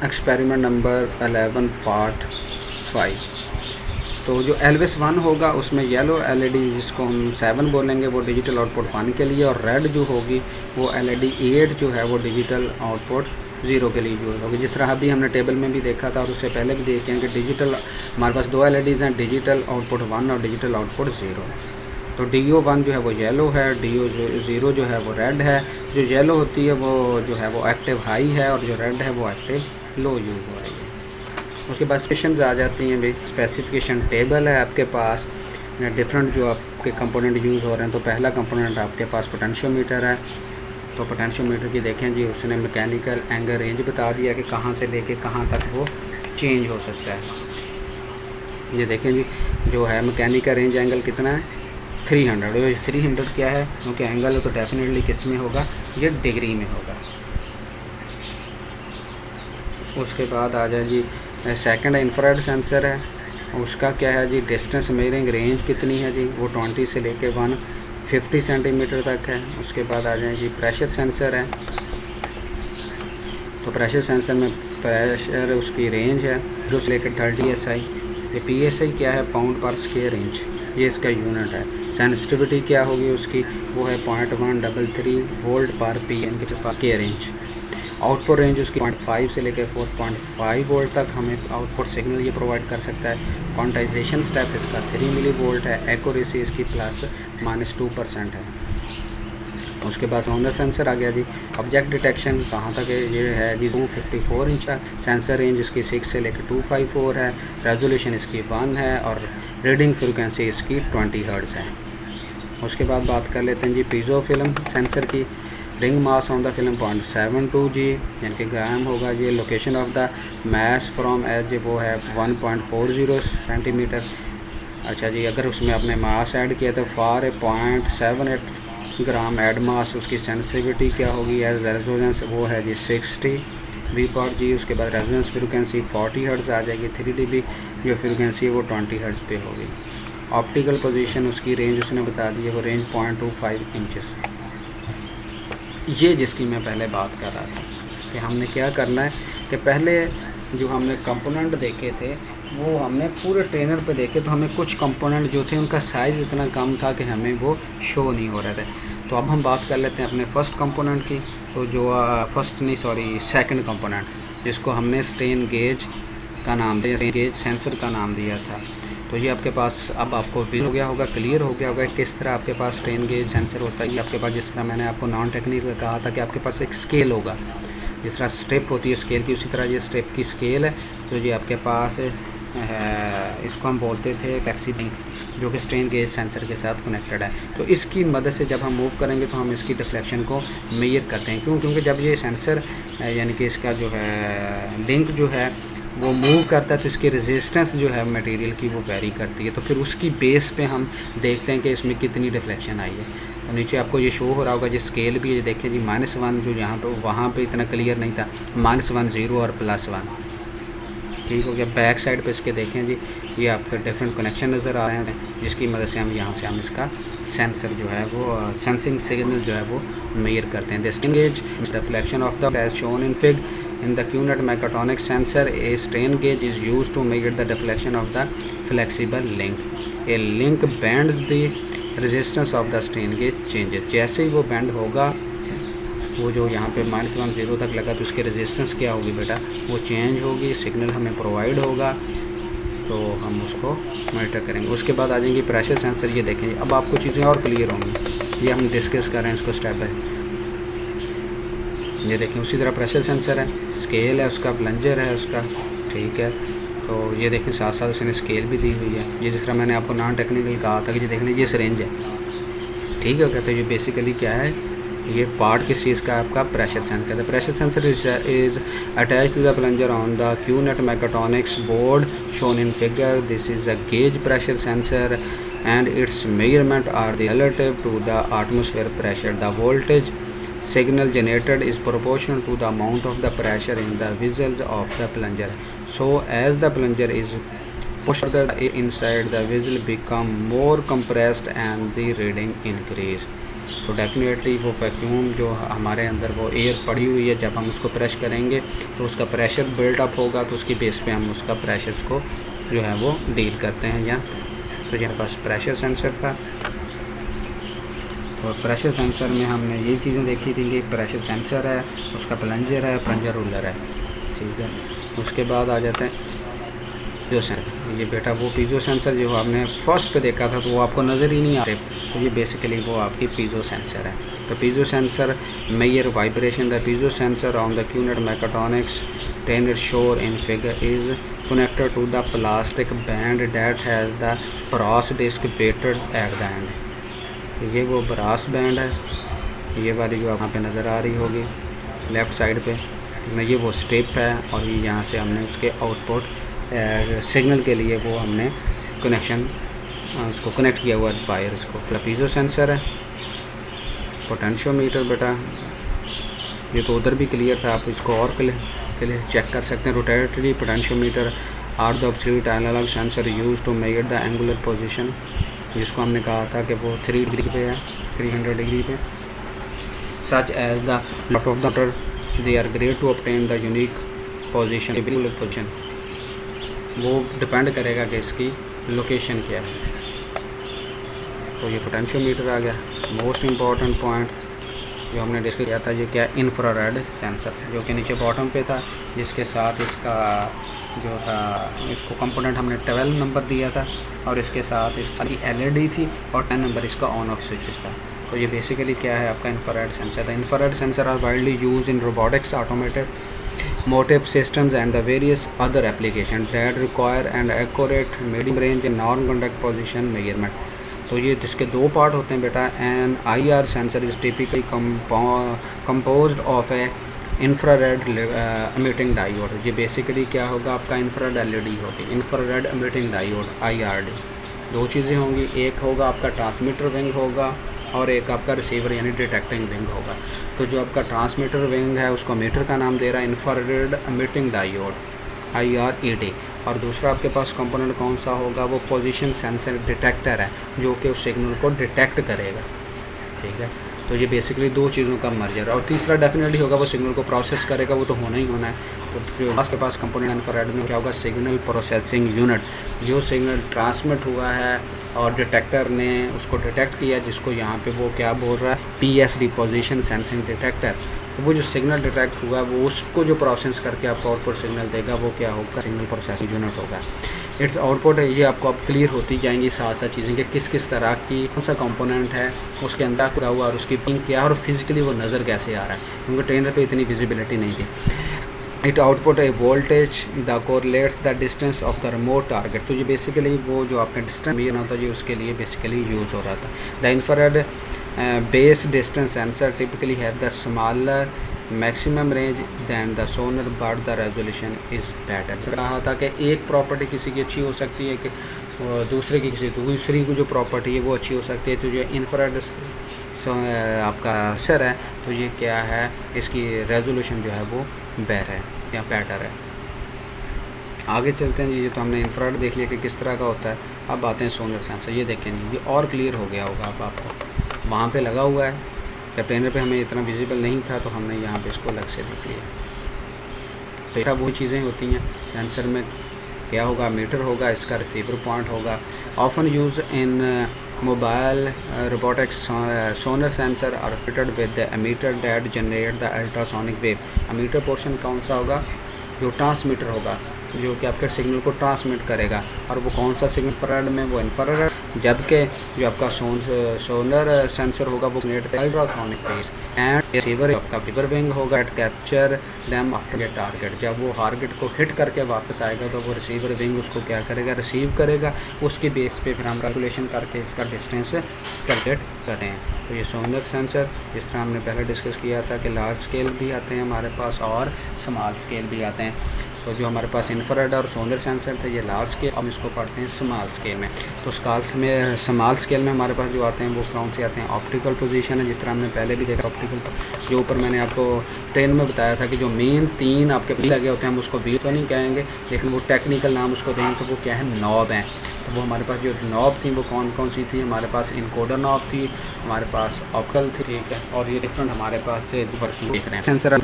Experiment number 11 part 5। तो जो Elvis 1 होगा उसमें येलो एलईडी जिसको हम 7 बोलेंगे वो डिजिटल आउटपुट 1 के लिए, और रेड जो होगी वो एलईडी 8 जो है वो डिजिटल आउटपुट 0 के लिए यूज़ होगी। जिस तरह अभी हमने टेबल में भी देखा था और उससे पहले भी देखे हैं कि डिजिटल हमारे पास 2 एलईडीज़ हैं, डिजिटल आउटपुट 1 और डिजिटल आउटपुट 0। तो DO1 जो है वो येलो है, DO0 जो है वो रेड है। जो येलो होती है वो जो है वो एक्टिव हाई है और जो रेड है वो एक्टिव लो यूज़ हो रही है। उसके बाद स्पेसिफिकेशंस आ जाती हैं भाई। स्पेसिफिकेशन टेबल है आपके पास, डिफरेंट जो आपके कंपोनेंट यूज़ हो रहे हैं। तो पहला कंपोनेंट आपके पास पोटेंशियोमीटर है। तो पोटेंशियोमीटर की देखें जी, उसने मैकेनिकल एंगल रेंज बता दिया कि कहाँ से लेके कहाँ तक वो चेंज हो सकता है। ये देखें जी, जो है मैकेनिकल रेंज एंगल कितना है 300। और 300 क्या है, क्योंकि एंगल तो डेफिनेटली किस में होगा, ये डिग्री में होगा। उसके बाद आ जाए जी सेकंड इंफ्रारेड सेंसर है, उसका क्या है जी, डिस्टेंस मेजरिंग रेंज कितनी है जी, वो 20 से लेके 150 सेंटीमीटर तक है। उसके बाद आ जाए जी प्रेशर सेंसर है। तो प्रेशर सेंसर में प्रेशर उसकी रेंज है जो से लेकर 30 SI। ये PSI क्या है, पाउंड पर स्क्वायर इंच, ये इसका यूनिट है। सेंसिटिविटी क्या होगी उसकी, वो है 0.133 वोल्ट पर PM के स्क्वायर इंच। आउटपुट रेंज उसकी 0.5 से लेकर 4.5 वोल्ट तक हमें आउटपुट सिग्नल ये प्रोवाइड कर सकता है। क्वांटाइजेशन स्टेप इसका 3 मिली वोल्ट है। एक्यूरेसी इसकी +-2% है। उसके बाद सोनर सेंसर आ गया जी। ऑब्जेक्ट डिटेक्शन कहाँ तक है, ये है जी 254 इंच का। सेंसर रेंज इसकी 6 से लेकर 254 है। रेजोल्यूशन इसकी 1 है और रीडिंग फ्रिक्वेंसी इसकी 20 हर्ट्ज़ है। उसके बाद बात कर लेते हैं जी पीजो फिल्म सेंसर की। Ring mass on the film 0.72 g, यानी कि ग्राम होगा जी। Location of the mass from edge वो है 1.40 सेंटीमीटर। अच्छा जी, अगर उसमें आपने मास ऐड किया तो फार 0.78 ग्राम ऐड मास। उसकी सेंसिटिविटी क्या होगी एज रेजोनेंस, वो है जी 60 V जी। उसके बाद रेजोनेंस फ्रिक्वेंसी 40 हर्ट्ज़ आ जाएगी। 3 dB जो फ्रिक्वेंसी है वो 20 हर्ट्ज़ पे होगी। ऑप्टिकल पोजीशन उसकी रेंज उसने बता दी है, वो रेंज 0.25 इंचेस। ये जिसकी मैं पहले बात कर रहा था कि हमने क्या करना है कि पहले जो हमने कंपोनेंट देखे थे वो हमने पूरे ट्रेनर पे देखे, तो हमें कुछ कंपोनेंट जो थे उनका साइज़ इतना कम था कि हमें वो शो नहीं हो रहे थे। तो अब हम बात कर लेते हैं अपने फर्स्ट कंपोनेंट की। तो जो सेकंड कंपोनेंट जिसको हमने स्ट्रेन गेज का नाम दिया, स्ट्रेन गेज सेंसर का नाम दिया था। तो ये आपके पास अब आपको विज़न हो गया होगा, क्लियर हो गया होगा किस तरह आपके पास स्ट्रेन गेज सेंसर होता है। ये आपके पास जिस तरह मैंने आपको नॉन टेक्निकल कहा था कि आपके पास एक स्केल होगा, जिस तरह स्टेप होती है स्केल की, उसी तरह ये स्टेप की स्केल है। तो ये आपके पास है, इसको हम बोलते थे फ्लेक्सी लिंक, जो कि स्ट्रेन गेज सेंसर के साथ कनेक्टेड है। तो इसकी मदद से जब हम मूव करेंगे तो हम इसकी डिफ्लेक्शन को मेजर करते हैं। क्योंकि जब ये सेंसर यानी कि इसका जो है लिंक जो है वो मूव करता है तो इसकी रेजिस्टेंस जो है मटेरियल की वो वेरी करती है। तो फिर उसकी बेस पे हम देखते हैं कि इसमें कितनी डिफ्लेक्शन आई है। तो नीचे आपको ये शो हो रहा होगा, ये स्केल भी ये देखें जी -1 जो यहाँ पे वहाँ पे इतना क्लियर नहीं था, -1 0 और +1 ठीक हो गया। बैक साइड पे इसके देखें जी, ये आपके डिफरेंट कनेक्शन नज़र आ रहे हैं जिसकी मदद से हम यहाँ से हम इसका सेंसर जो है वो सेंसिंग सिग्नल जो है वो मेजर करते हैं। The strain gauge reflection of the as shown in fig in the QNet mechatronic sensor, a strain gauge is used to measure the deflection of the flexible link. A link bends, the resistance of the strain gauge changes. जैसे ही वो bend होगा, वो जो यहाँ पे -1 0 तक लगा तो उसकी रेजिस्टेंस क्या होगी बेटा, वो चेंज होगी, सिग्नल हमें प्रोवाइड होगा, तो हम उसको मॉनिटर करेंगे। उसके बाद आ जाएंगे प्रेशर सेंसर। ये देखेंगे अब आपको चीज़ें और क्लियर होंगी, ये हम डिस्कस कर रहे हैं इसको स्टेप बाय। ये देखें उसी तरह प्रेशर सेंसर है, स्केल है उसका, प्लंजर है उसका, ठीक है। तो ये देखें साथ साथ उसने स्केल भी दी हुई है। ये जिस तरह मैंने आपको नॉन टेक्निकल कहा था कि ये देख लें ये सिरेंज है, ठीक है। कहते हैं ये बेसिकली क्या है, ये पार्ट किस चीज़ का आपका प्रेशर सेंसर है। Pressure sensor is attach to the plunger on the QNet mechatronics board shown in figure. This is a gauge pressure sensor and its measurement are relative to the atmosphere pressure. The voltage signal generated is proportional to the amount of the pressure in the vessels of the plunger. So as the plunger is pushed further, the air inside the vessel become more compressed and the reading increase. तो definitely वो vacuum जो हमारे अंदर वो air पड़ी हुई है, जब हम उसको प्रेस करेंगे तो उसका प्रेशर बिल्डअप होगा, तो उसकी बेस पे हम उसका प्रेशर को जो है वो डील करते हैं। या तो यहाँ पास प्रेशर सेंसर था, और प्रेशर सेंसर में हमने ये चीज़ें देखी थी कि प्रेशर सेंसर है, उसका प्लंजर है, प्लंजर रूलर है, ठीक है। उसके बाद आ जाते हैं पीजो सेंसर। ये बेटा वो पीजो सेंसर जो आपने फर्स्ट पे देखा था तो वो आपको नज़र ही नहीं आ रहे, तो ये बेसिकली वो आपकी पीजो सेंसर है। तो piezo sensor measure vibration the piezo sensor on the QNET mechatronics trainer shown in figure is connected to the plastic band that has the brass disc weighted at the end। तो ये वो brass band है, ये वाली जो आप यहाँ पे नज़र आ रही होगी लेफ़्ट साइड पे, ये वो स्टेप है, और ये यहाँ से हमने उसके आउटपुट सिग्नल के लिए वो हमने कनेक्शन उसको कनेक्ट किया हुआ वायर, इसको पीजो सेंसर है। पोटेंशियोमीटर बेटा ये तो उधर भी क्लियर था, आप इसको और चेक कर सकते हैं। Rotary potentiometer are the absolute analogue sensor use to measure the angular position, जिसको हमने कहा था कि वो 3 डिग्री पे है, 300 डिग्री पे। Such as the lot of the they are great to obtain the unique position, वो डिपेंड करेगा कि इसकी लोकेशन क्या है। तो ये पोटेंशियोमीटर आ गया। मोस्ट इम्पॉर्टेंट पॉइंट जो हमने डिस्कस किया था, ये क्या इंफ्रारेड सेंसर, जो कि नीचे बॉटम पे था, जिसके साथ इसका जो था इसको कंपोनेंट हमने 12 नंबर दिया था, और इसके साथ इसका LED थी, और 10 नंबर इसका ऑन ऑफ स्विचेस था। तो ये बेसिकली क्या है आपका infrared sensor. The infrared sensor are widely use in robotics, automated motive systems and the various other applications that require an accurate medium range and non-contact position measurement। तो ये जिसके दो पार्ट होते हैं बेटा। An IR sensor is typically composed of a infrared emitting diode. ये basically क्या होगा आपका इंफ्रारेड LED होगी, इंफ्रारेड एमिटिंग डायोड IRD। दो चीज़ें होंगी, एक होगा आपका ट्रांसमीटर विंग होगा, और एक आपका रिसीवर यानी डिटेक्टिंग विंग होगा। तो जो आपका ट्रांसमीटर विंग है उसको मीटर का नाम दे रहा है इंफ्रारेड एमिटिंग डायोड IRED, और दूसरा आपके पास कंपोनेंट कौन सा होगा, वो पोजीशन सेंसर डिटेक्टर है, जो कि उस सिग्नल को डिटेक्ट करेगा, ठीक है। तो ये बेसिकली दो चीज़ों का मर्जर है। और तीसरा डेफिनेटली होगा वो सिग्नल को प्रोसेस करेगा, वो तो होना ही होना है। तो आपके पास कंपोनेंट इंफ्रारेड में क्या होगा, सिग्नल प्रोसेसिंग यूनिट, जो सिग्नल ट्रांसमिट हुआ है और डिटेक्टर ने उसको डिटेक्ट किया, जिसको यहाँ पे वो क्या बोल रहा है PSD पोजीशन सेंसिंग डिटेक्टर। तो वो जो सिग्नल डिटेक्ट हुआ वो उसको जो प्रोसेस करके आपको आउटपुट सिग्नल देगा, वो क्या होगा, सिग्नल प्रोसेसिंग यूनिट होगा। इट्स आउटपुट है, ये आपको अब क्लियर होती जाएंगी साथ साथ चीज़ें कि किस किस तरह की कौन सा कंपोनेंट है, उसके अंदर पूरा हुआ, और उसकी पिंग क्या है, और फिजिकली वो नज़र कैसे आ रहा है, क्योंकि ट्रेनर पे इतनी विजिबिलिटी नहीं थी। It output A voltage the correlates the distance of the remote target. तो ये बेसिकली वो जो आपने डिस्टेंस भी ना था, ये उसके लिए बेसिकली यूज़ हो रहा था। The infrared base distance sensor typically have the smaller maximum range than the sonar but the resolution is better. कहा था कि एक प्रॉपर्टी किसी की अच्छी हो सकती है कि दूसरे की दूसरी की जो प्रॉपर्टी है वो अच्छी हो सकती है। तो जो इंफ्रारेड आपका सेंसर है, तो ये क्या है, इसकी रेजोल्यूशन जो है वो बेहतर है या बेटर है। आगे चलते हैं जी। ये तो हमने इंफ्रारेड देख लिया कि किस तरह का होता है। अब आते हैं सोनर सेंसर। ये देखें जी, ये और क्लियर हो गया होगा अब आपको। वहाँ पे लगा हुआ है, जब ट्रेनर पे हमें इतना विजिबल नहीं था तो हमने यहाँ पे इसको अलग से देख लिया। तो ये वो चीज़ें होती हैं सेंसर में। क्या होगा, मीटर होगा, इसका रिसीवर पॉइंट होगा। Often use in mobile robotics sonar sensor are fitted with the emitter that generate the ultrasonic wave. Emitter portion कौन सा होगा, जो ट्रांसमीटर होगा, जो कि आपके सिग्नल को ट्रांसमिट करेगा। और वो कौन सा सिग्नल, इंफ्रारेड में वो इंफ्रारेड, जबकि जो आपका सोनर सेंसर होगा वो अल्ट्रासोनिक वेव्स। एंड रिसीवर आपका रिसीवर विंग होगा at capture them after target. जब वो टारगेट को हिट करके वापस आएगा तो वो रिसीवर विंग उसको क्या करेगा, रिसीव करेगा। उसके बेस पे फिर हम कैलकुलेशन करके इसका डिस्टेंस कैलकुलेट करते हैं। तो ये सोनर सेंसर, जिस तरह हमने पहले डिस्कस किया था कि लार्ज स्केल भी आते हैं हमारे पास और स्मॉल स्केल भी आते हैं। तो जो हमारे पास इंफ्रारेड और सोनर सेंसर थे ये लार्ज स्केल, हम इसको पढ़ते हैं स्मॉल स्केल में। तो स्मॉल स्केल में हमारे पास जो आते हैं वो कौन से आते हैं, ऑप्टिकल पोजीशन है, जिस तरह हमने पहले भी देखा ऑप्टिकल, जो ऊपर मैंने आपको ट्रेन में बताया था कि जो मेन 3 आपके लगे होते हैं, हम उसको व्हील तो नहीं कहेंगे, लेकिन वो टेक्निकल नाम उसको देंगे तो वो क्या है, नॉब हैं। वो हमारे पास जो नॉब थी वो कौन कौन सी थी, हमारे पास इनकोडर नॉब थी, हमारे पास ऑप्टिकल थी, ठीक है, और ये डिफरेंट हमारे पास थे वर्किंग देख रहे हैं सेंसर